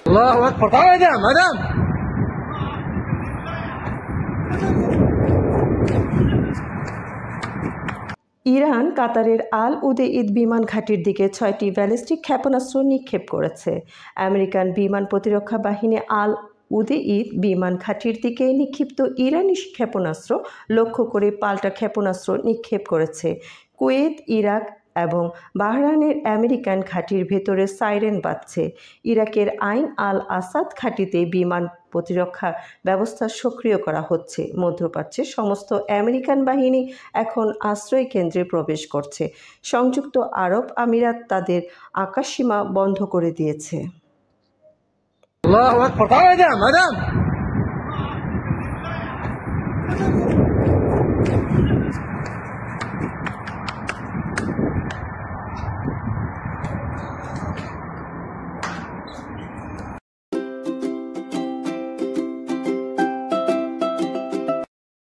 الله أكبر. تعال يا مدام. Iran কাতারের আল উদেইদ বিমান ঘাঁটির দিকে 6টি ব্যালিস্টিক ক্ষেপণাস্ত্র নিক্ষেপ করেছে। আমেরিকান বিমান প্রতিরক্ষা বাহিনী আল উদেইদ বিমান ঘাঁটির দিকে নিক্ষিপ্ত ইরানি ক্ষেপণাস্ত্র লক্ষ্য করে পাল্টা ক্ষেপণাস্ত্র নিক্ষেপ করেছে। কুয়েত, ইরাক এবং বাহরাইনের আমেরিকান ঘাঁটির ভেতরে সাইরেন বাজছে। ইরাকের আইন আল আসাদ ঘাঁটিতে বিমান প্রতিরক্ষা ব্যবস্থা সক্রিয় করা হচ্ছে। মধ্যপ্রাচ্যে সমস্ত আমেরিকান বাহিনী এখন আশ্রয় কেন্দ্রে প্রবেশ করছে। সংযুক্ত আরব আমিরাত তাদের আকাশসীমা বন্ধ করে দিয়েছে। الله أكبر. تعال يا مدام.